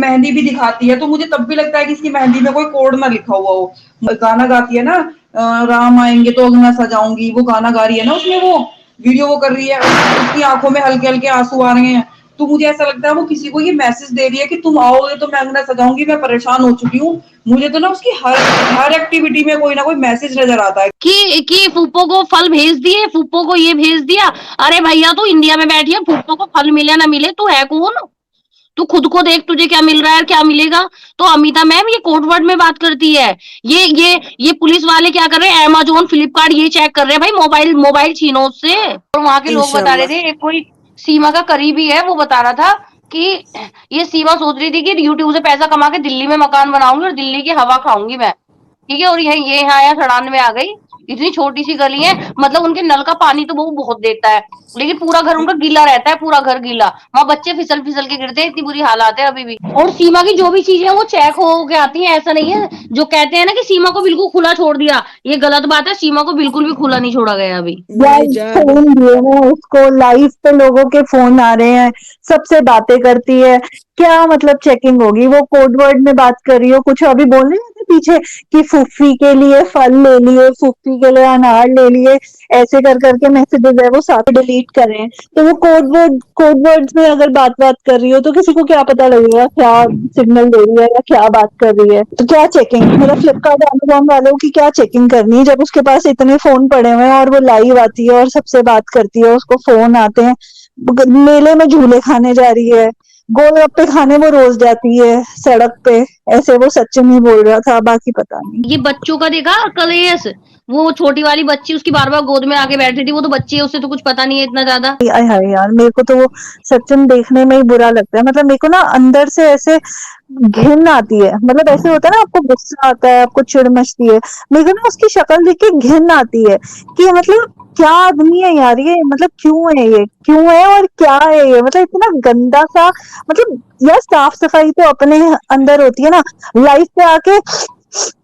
मेहंदी भी दिखाती है, तो मुझे तब भी लगता है कि इसकी मेहंदी में कोई कोड ना लिखा हुआ हो। गाना गाती है ना, राम आएंगे तो अंगना सजाऊंगी, वो गाना गा रही है ना उसमें, वो वीडियो वो कर रही है, उसकी आंखों में हल्के हल्के आंसू आ रहे हैं। तो मुझे ऐसा लगता है वो किसी को ये मैसेज दे रही है कि तुम आओगे तो मैं अंगना सजाऊंगी, मैं परेशान हो चुकी हूँ। मुझे तो ना उसकी हर हर एक्टिविटी में कोई ना कोई मैसेज नजर आता है कि फूफो को फल भेज दिए, फूफो को ये भेज दिया। अरे भैया तू इंडिया में बैठी है, फूफो को फल मिले ना मिले, तू है कौन? तू खुद को देख, तुझे क्या मिल रहा है, क्या मिलेगा? तो अमिता मैम ये कोड वर्ड में बात करती है। ये पुलिस वाले क्या कर रहे हैं, अमेजोन फ्लिपकार्ट ये चेक कर रहे हैं भाई, मोबाइल मोबाइल छीनो उससे। और वहां के लोग बता रहे थे, एक कोई सीमा का करीबी है वो बता रहा था कि ये सीमा सोच रही थी कि यूट्यूब से पैसा कमा के दिल्ली में मकान बनाऊंगी और दिल्ली की हवा खाऊंगी मैं, ठीक है। और ये यहाँ यहाँ सड़ान में आ गई। इतनी छोटी सी गली है, मतलब उनके नल का पानी तो वो बहुत देता है, लेकिन पूरा घर उनका गीला रहता है, पूरा घर गीला। वहां बच्चे फिसल फिसल के गिरते हैं, इतनी बुरी हालात है अभी भी। और सीमा की जो भी चीजें वो चेक हो के आती है, ऐसा नहीं है जो कहते हैं ना कि सीमा को बिल्कुल खुला छोड़ दिया, ये गलत बात है। सीमा को बिल्कुल भी खुला नहीं छोड़ा गया अभी। फोन दिए हैं उसको, लाइव पे लोगों के फोन आ रहे हैं, सबसे बातें करती है। क्या मतलब चेकिंग होगी? वो कोड वर्ड में बात कर रही हो, कुछ अभी बोल रहे थे पीछे कि फूफी के लिए फल ले लिए, फूफी के लिए अनार ले लिए, ऐसे कर करके मैसेजेस है वो साथ डिलीट कर रहे हैं। तो वो कोड वर्ड्स में अगर बात कर रही हो तो किसी को क्या पता लगेगा क्या सिग्नल दे रही है या क्या बात कर रही है? तो क्या चेकिंग, मतलब फ्लिपकार्ट अमेजोन वालों की क्या चेकिंग करनी है जब उसके पास इतने फोन पड़े हुए हैं और वो लाइव आती है और सबसे बात करती है, उसको फोन आते हैं, मेले में झूले खाने जा रही है, गोलगप्पे खाने वो रोज जाती है सड़क पे, ऐसे वो सचिन ही बोल रहा था, बाकी पता नहीं। ये बच्चों का देखा कलेश, वो छोटी वाली बच्ची उसकी बार बार गोद में आके बैठी थी, वो तो बच्ची है, उससे तो कुछ पता नहीं है इतना ज्यादा। हाय यार, मेरे को तो वो सचिन देखने में ही बुरा लगता है। मतलब मेरे को ना अंदर से ऐसे घिन आती है, मतलब ऐसे होता है ना, आपको गुस्सा आता है, आपको चिढ़ मचती है, मेरे को ना उसकी शक्ल देख के घिन आती है कि मतलब क्या आदमी है यार ये, मतलब क्यों है ये, क्यों है और क्या है ये, मतलब इतना गंदा सा। मतलब यार साफ सफाई तो अपने अंदर होती है ना, लाइफ पे आके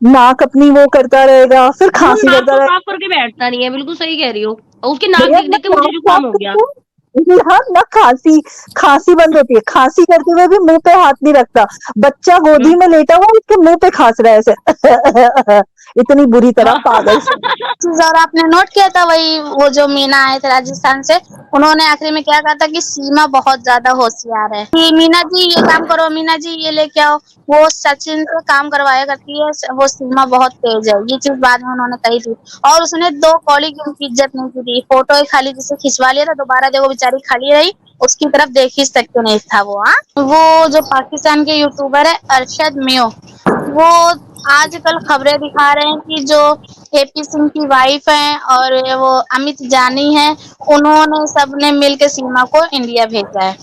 नाक अपनी वो करता रहेगा, फिर खांसी करता रहेगा। साफ करके बैठता नहीं है, बिल्कुल सही कह रही हो। और उसकी नाक देख देख के मुझे जुकाम हो गया। हाँ ना, खांसी बंद होती है, खांसी करते हुए भी मुंह पे हाथ नहीं रखता। बच्चा गोदी में लेटा हुआ उसके मुंह पे खांस रहा है ऐसे इतनी बुरी तरह पागल चीज। और आपने नोट किया था वही, वो जो मीना आए थे राजस्थान से, उन्होंने आखिरी में क्या कहा था कि सीमा बहुत ज्यादा होशियार है, कि मीना जी ये काम करो, मीना जी ये लेके आओ। वो सचिन से काम करवाया करती है, वो सीमा बहुत तेज है, ये चीज बाद में उन्होंने कही थी। और उसने 2 कॉली की उनकी इज्जत नहीं की थी, फोटो खाली जिसे खिंचवा लिया था, दोबारा देखो बेचारी खड़ी रही, उसकी तरफ देख ही सकते नहीं था वो। हाँ, वो जो पाकिस्तान के यूट्यूबर है अरशद मियो, वो आजकल खबरें दिखा रहे हैं कि जो एपी सिंह की वाइफ है और वो अमित जानी है, उन्होंने सबने मिलकर सीमा को इंडिया भेजा है।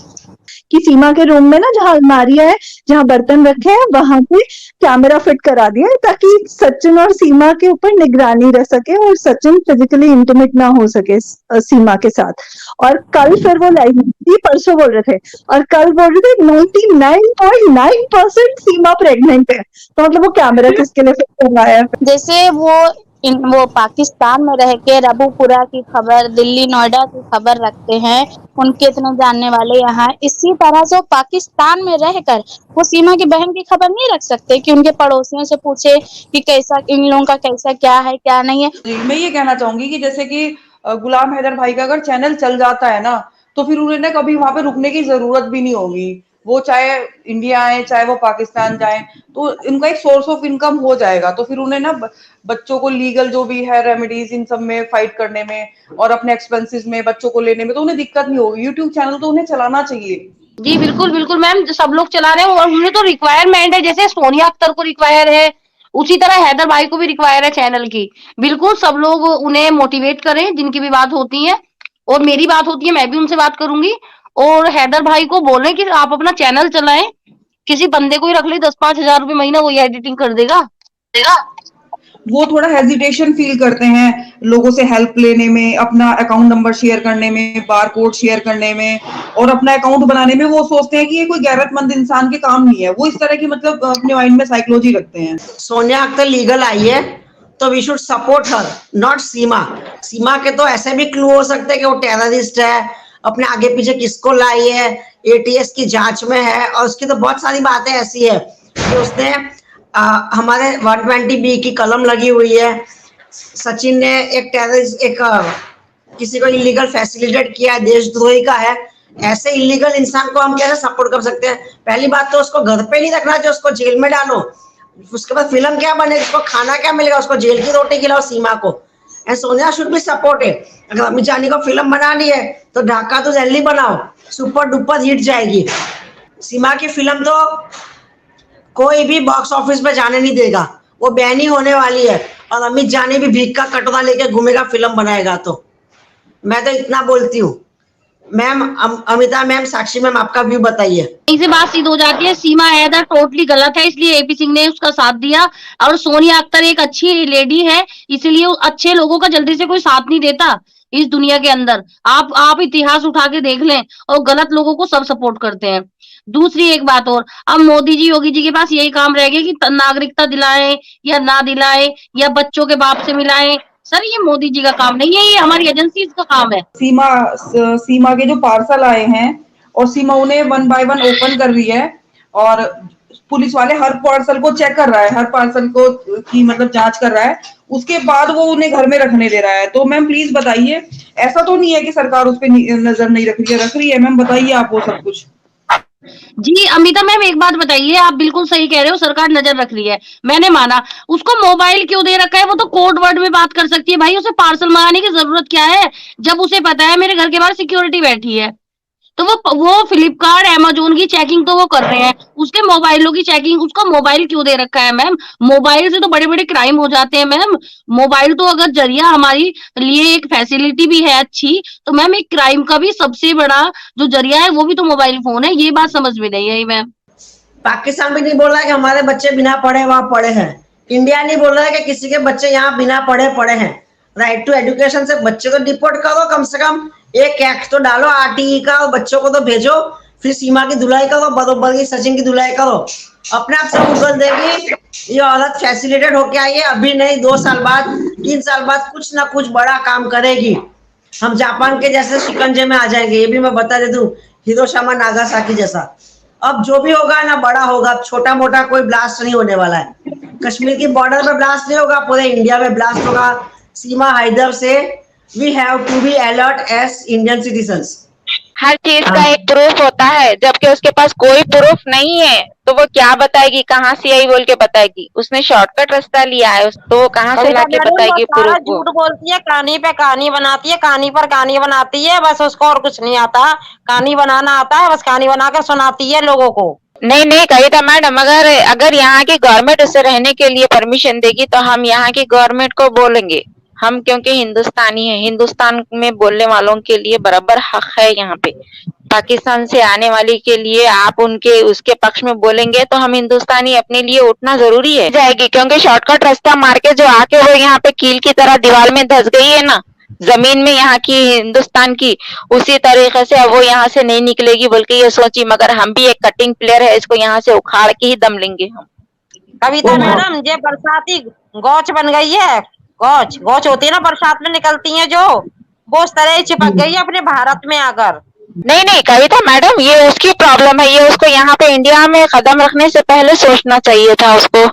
कि सीमा के रूम में ना जहाँ अलमारियां है, जहाँ बर्तन रखे हैं, वहां पे कैमरा फिट करा दिया है ताकि सचिन और सीमा के ऊपर निगरानी रह सके और सचिन फिजिकली इंटीमेट ना हो सके सीमा के साथ। और कल फिर वो लाइव परसों बोल रहे थे, और कल बोल रहे थे 99.9% सीमा प्रेग्नेंट है। तो मतलब वो कैमरा किसके लिए फिट करवाया है? जैसे वो पाकिस्तान में रह के रबूपुरा की खबर, दिल्ली नोएडा की खबर रखते हैं, उनके इतने जानने वाले यहाँ, इसी तरह से पाकिस्तान में रहकर वो सीमा की बहन की खबर नहीं रख सकते कि उनके पड़ोसियों से पूछे कि कैसा इन लोगों का कैसा क्या है क्या नहीं है। मैं ये कहना चाहूंगी कि जैसे कि गुलाम हैदर भाई का अगर चैनल चल जाता है ना, तो फिर उन्हें ना कभी वहां पे रुकने की जरूरत भी नहीं होगी। वो चाहे इंडिया आए चाहे वो पाकिस्तान जाए, तो इनका एक सोर्स ऑफ इनकम हो जाएगा। तो फिर उन्हें ना बच्चों को लीगल जो भी है रेमेडीज इन सब में फाइट करने में और अपने एक्सपेंसेस में बच्चों को लेने में तो उन्हें दिक्कत नहीं होगी। यूट्यूब चैनल तो उन्हें चलाना चाहिए। जी बिल्कुल बिल्कुल मैम, सब लोग चला रहे हैं और उन्हें तो रिक्वायरमेंट है, जैसे सोनिया अख्तर को रिक्वायर है, उसी तरह हैदर भाई को भी रिक्वायर है चैनल की। बिल्कुल सब लोग उन्हें मोटिवेट करें, जिनकी भी बात होती है और मेरी बात होती है, मैं भी उनसे बात करूंगी। और हैदर भाई को बोलें कि आप अपना चैनल चलाएं, किसी बंदे को ही रख ले, 10-5 हजार रुपए महीना, वही एडिटिंग कर देगा। वो थोड़ा हेजिटेशन फील करते हैं लोगों से हेल्प लेने में, अपना अकाउंट नंबर शेयर करने में, बार कोड शेयर करने में और अपना अकाउंट बनाने में। वो सोचते हैं कि ये कोई गैरतमंद इंसान के काम नहीं है। वो इस तरह की मतलब अपने माइंड में साइकोलॉजी रखते हैं। सोनिया अख्तर लीगल आई है तो we should support her, not Seema. Seema के तो ऐसे भी क्लू हो सकते हैं कि वो टेररिस्ट है, अपने आगे पीछे किसको लाई है, ATS की जांच में है, और उसकी तो बहुत सारी बातें ऐसी है कि उसने हमारे 120B की कलम लगी हुई है। सचिन ने एक टेररिस्ट किसी को इलीगल फैसिलिटेट किया है, देशद्रोही का है। ऐसे इलीगल इंसान को हम कैसे सपोर्ट कर सकते हैं? पहली बात तो उसको घर पे नहीं रखना चाहिए, उसको जेल में डालो। उसके बाद फिल्म क्या बनेगी, उसको खाना क्या मिलेगा? उसको जेल की रोटी खिलाओ सीमा को। And Sonia should be supported. अगर अमित जानी को फिल्म बनानी है तो ढाका तो जल्दी बनाओ, सुपर डुपर हिट जाएगी। सीमा की फिल्म तो कोई भी बॉक्स ऑफिस पे जाने नहीं देगा, वो बैन ही होने वाली है। और अमित जानी भी भीख का कटोरा लेके घूमेगा फिल्म बनाएगा तो। मैं तो इतना बोलती हूँ। मैम, अमिता मैम, साक्षी मैम, आपका व्यू बताइए। यहीं से बात सीध हो जाती है। सीमा हैदर टोटली गलत है, इसलिए एपी सिंह ने उसका साथ दिया। और सोनिया अख्तर एक अच्छी लेडी है, इसलिए अच्छे लोगों का जल्दी से कोई साथ नहीं देता इस दुनिया के अंदर। आप इतिहास उठा के देख लें, और गलत लोगों को सब सपोर्ट करते हैं। दूसरी एक बात और, अब मोदी जी योगी जी के पास यही काम रह गया कि नागरिकता दिलाएं या ना दिलाएं, या बच्चों के बाप से मिलाएं। सर, ये मोदी जी का काम नहीं है, ये हमारी एजेंसी का काम है। सीमा के जो पार्सल आए हैं और सीमा उन्हें 1 बाय 1 ओपन कर रही है, और पुलिस वाले हर पार्सल को चेक कर रहा है, हर पार्सल को की मतलब जांच कर रहा है, उसके बाद वो उन्हें घर में रखने दे रहा है। तो मैम प्लीज बताइए, ऐसा तो नहीं है कि सरकार उस पर नजर नहीं रख रही है? मैम बताइए आप वो सब कुछ। जी अमिता मैम, एक बात बताइए, आप बिल्कुल सही कह रहे हो, सरकार नजर रख रही है, मैंने माना। उसको मोबाइल क्यों दे रखा है? वो तो कोड वर्ड में बात कर सकती है भाई, उसे पार्सल मंगाने की जरूरत क्या है? जब उसे पता है मेरे घर के बाहर सिक्योरिटी बैठी है, तो वो फ्लिपकार्ट अमेजोन की चेकिंग तो वो कर रहे हैं, उसके मोबाइलों की चेकिंग उसका मोबाइल क्यों दे रखा है? मैम, मोबाइल से तो बड़े बड़े क्राइम हो जाते हैं मैम। मोबाइल तो अगर जरिया हमारी लिए एक फैसिलिटी भी है अच्छी, तो मैम एक क्राइम का भी सबसे बड़ा जो जरिया है वो भी तो मोबाइल फोन है। ये बात समझ में नहीं आई मैम। पाकिस्तान भी नहीं बोल रहा है कि हमारे बच्चे बिना पढ़े वहां पढ़े हैं। इंडिया नहीं बोल रहा है कि किसी के बच्चे यहाँ बिना पढ़े पढ़े हैं। राइट टू एजुकेशन से बच्चे को डिपोर्ट करो, कम से कम एक एक्ट तो डालो RTE का, और बच्चों को तो भेजो। फिर सीमा की धुलाई करो, बरोबर की सचिन की धुलाई करो। अपने आप से गूगल देगी ये औरत फैसिलिटेट होके आई है, अभी नहीं 2 साल बाद 3 साल बाद कुछ ना कुछ बड़ा काम करेगी। हम जापान के जैसे शिकंजे में आ जाएंगे, ये भी मैं बता दे दूं, हिरोशिमा नागासाकी जैसा। अब जो भी होगा ना बड़ा होगा, छोटा मोटा कोई ब्लास्ट नहीं होने वाला है। कश्मीर की बॉर्डर पे ब्लास्ट नहीं होगा, पूरे इंडिया में ब्लास्ट होगा। सीमा हैदर से we have to be alert as Indian citizens. हर चीज का एक प्रूफ होता है, जबकि उसके पास कोई प्रूफ नहीं है तो वो क्या बताएगी? कहाँ से आई बोल के बताएगी? उसने शॉर्टकट रास्ता लिया है, तो वो कहाँ से लाके बताएगी प्रूफ? झूठ बोलती है, कहानी पे कहानी बनाती है, कहानी पर कहानी बनाती है, बस उसको और कुछ नहीं आता। कहानी बनाना आता है, बस कहानी बनाकर सुनाती है लोगों को। नहीं कविता मैडम, अगर यहाँ की गवर्नमेंट उसे रहने के लिए परमिशन देगी तो हम यहाँ की गवर्नमेंट को बोलेंगे। हम क्योंकि हिंदुस्तानी हैं, हिंदुस्तान में बोलने वालों के लिए बराबर हक है यहाँ पे। पाकिस्तान से आने वाली के लिए आप उसके पक्ष में बोलेंगे तो हम हिंदुस्तानी अपने लिए उठना जरूरी है जाएगी, क्योंकि शॉर्टकट रास्ता मार के जो आके वो यहाँ पे कील की तरह दीवार में धस गई है ना, जमीन में यहाँ की हिंदुस्तान की, उसी तरीके से अब वो यहाँ से नहीं निकलेगी बोल के ये सोची। मगर हम भी एक कटिंग प्लेयर है, इसको यहाँ से उखाड़ के ही दम लेंगे हम। कविता मैडम, ये बरसाती गौच बन गई है। गौच होती है ना, बरसात में निकलती है जो, वो उस तरह चिपक गई है अपने भारत में आकर। नहीं कविता मैडम, ये उसकी प्रॉब्लम है, ये उसको यहाँ पे इंडिया में कदम रखने से पहले सोचना चाहिए था उसको।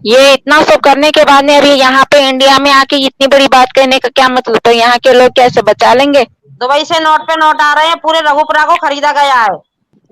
ये इतना सब करने के बाद में अभी यहाँ पे इंडिया में आके इतनी बड़ी बात कहने का क्या मतलब? तो यहाँ के लोग कैसे बचा लेंगे? दुबई से नोट पे नोट आ रहे हैं, पूरे रघुपुरा को खरीदा गया है।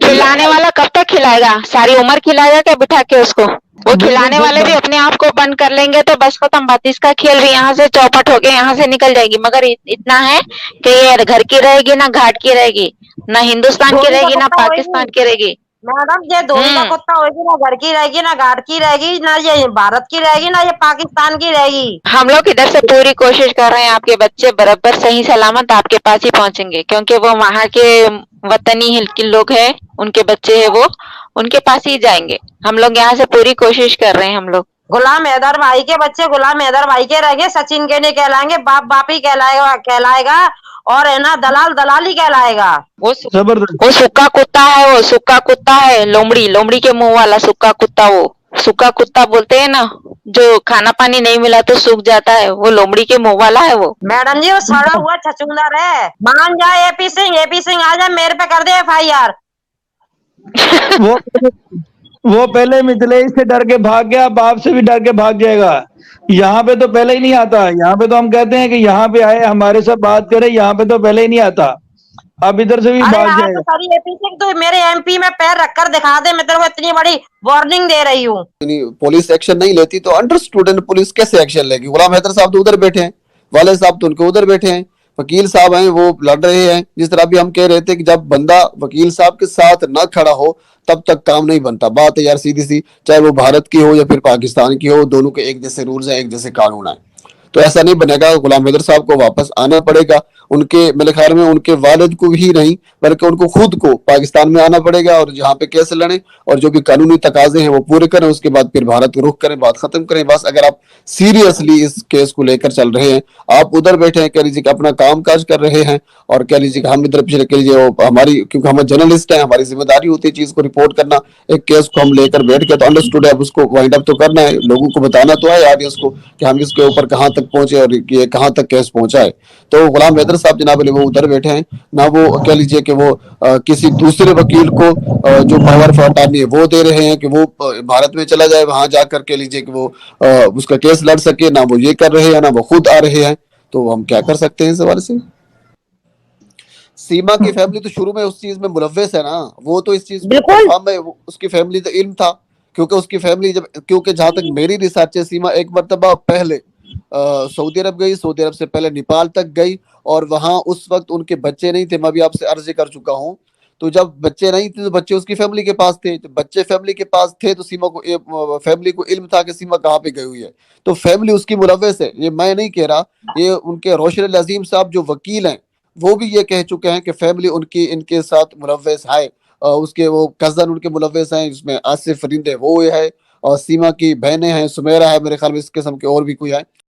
खिलाने वाला कब तक खिलाएगा? सारी उम्र खिलाएगा क्या बिठा के उसको? वो खिलाने वाले भी अपने आप को बंद कर लेंगे तो बस खत्म बात। इसका खेल भी यहाँ से चौपट होके यहाँ से निकल जाएगी। मगर इतना है कि ये घर की रहेगी ना घाट की रहेगी, ना हिंदुस्तान की रहेगी ना पाकिस्तान की रहेगी। मैडम, ये धोनी का कुत्ता होगी, ना घर की रहेगी ना घाट की रहेगी, ना ये भारत की रहेगी ना ये पाकिस्तान की रहेगी। हम लोग इधर से पूरी कोशिश कर रहे हैं आपके बच्चे बराबर सही सलामत आपके पास ही पहुंचेंगे, क्योंकि वो वहाँ के वतनी के लोग हैं, उनके बच्चे हैं, वो उनके पास ही जाएंगे। हम लोग यहाँ से पूरी कोशिश कर रहे हैं। हम लोग गुलाम हैदर भाई के बच्चे गुलाम हैदर भाई के रहेंगे, सचिन के नहीं कहलाएंगे, बाप ही कहलाएगा और है ना दलाल ही कहलाएगा। वो सुक्का कुत्ता है, वो सुक्का कुत्ता है, लोमड़ी के मुंह वाला सुक्का कुत्ता। वो सुक्का कुत्ता बोलते हैं ना, जो खाना पानी नहीं मिला तो सूख जाता है, वो लोमड़ी के मुंह वाला है वो। मैडम जी, वो सड़ा हुआ छछूंदर है। मान जाए एपी सिंह आ जाए, मेरे पे कर दे FIR। वो वो पहले मिथिलेश से डर के भाग गया, बाप से भी डर के भाग जाएगा। यहाँ पे तो पहले ही नहीं आता। यहाँ पे तो हम कहते हैं कि यहाँ पे आए, हमारे साथ बात करे, यहाँ पे तो पहले ही नहीं आता। अब इधर से भी अरे भाग हाँ तो जाएगा। सारी एपी सिंह तो मेरे एमपी में पैर रखकर दिखा दे, मैं तेरे को इतनी बड़ी वार्निंग दे रही हूँ। पुलिस एक्शन नहीं लेती तो अंडर स्टूडेंट पुलिस कैसे एक्शन लेगी? गुलाम हैदर साहब तो उधर बैठे हैं, वाले साहब तो उनके उधर बैठे हैं, वकील साहब हैं वो लड़ रहे हैं। जिस तरह भी हम कह रहे थे कि जब बंदा वकील साहब के साथ ना खड़ा हो तब तक काम नहीं बनता। बात है यार सीधी सी, चाहे वो भारत की हो या फिर पाकिस्तान की हो, दोनों के एक जैसे रूल्स हैं, एक जैसे कानून है। तो ऐसा नहीं बनेगा। गुलाम हैदर साहब को वापस आना पड़ेगा। उनके मेरे ख्याल में उनके वालिद को ही नहीं बल्कि उनको खुद को पाकिस्तान में आना पड़ेगा और यहाँ पे केस लड़ें और जो भी कानूनी तकाजे हैं वो पूरे करें, उसके बाद फिर भारत को रुख करें, बात खत्म करें। बस अगर आप सीरियसली इस केस को लेकर चल रहे हैं, आप उधर बैठे हैं, कह लीजिए कि अपना काम काज कर रहे हैं और कह लीजिए कि हम इधर पीछे कह लीजिए हमारी, क्योंकि हम जर्नलिस्ट हैं, हमारी जिम्मेदारी होती है चीज को रिपोर्ट करना। एक केस को हम लेकर बैठ गए तो अंडरस्टूड है, अब उसको वाइंड अप तो करना है, लोगों को बताना तो है ऑडियंस को कि हम इसके ऊपर कहाँ तक पहुंचे और ये कहाँ तक केस पहुंचा है। तो गुलाम हैदर साहब जनाब वो उधर बैठे हैं ना, वो कह लीजिए कि वो किसी दूसरे वकील को जो पावर ऑफ अटॉर्नी है वो दे रहे हैं कि वो भारत में चला जाए, वहां जाकर कह लीजिए कि वो उसका केस लड़ सके, ना वो ये कर रहे हैं ना वो खुद आ रहे हैं। तो हम क्या कर सकते हैं इस हवाले से? सीमा की फैमिली तो शुरू में उस चीज में मुलव्वस है ना, वो तो इस चीज बिल्कुल। में उसकी फैमिली तो इल्म था, क्योंकि उसकी फैमिली जब, क्योंकि जहां तक मेरी रिसर्च है, सीमा एक मरतबा पहले सऊदी अरब गई, सऊदी अरब से पहले नेपाल तक गई और वहां उस वक्त उनके बच्चे नहीं थे। मैं भी आपसे अर्ज कर चुका हूँ। तो जब बच्चे नहीं थे तो बच्चे उसकी फैमिली के पास थे, जब बच्चे फैमिली के पास थे तो सीमा को फैमिली को इल्म था कि सीमा कहाँ पे गई हुई है। तो फैमिली उसकी मुलव्वस है, ये मैं नहीं कह रहा, ये उनके रोशन अजीम साहब जो वकील हैं वो भी ये कह चुके हैं कि फैमिली उनकी इनके साथ मुलव्वस है। उसके वो कजन उनके मुलव्वस हैं, जिसमें आसिफ फरीद है वो है और सीमा की बहनें हैं, सुमेरा है, मेरे ख्याल में इस किस्म के और भी कोई है।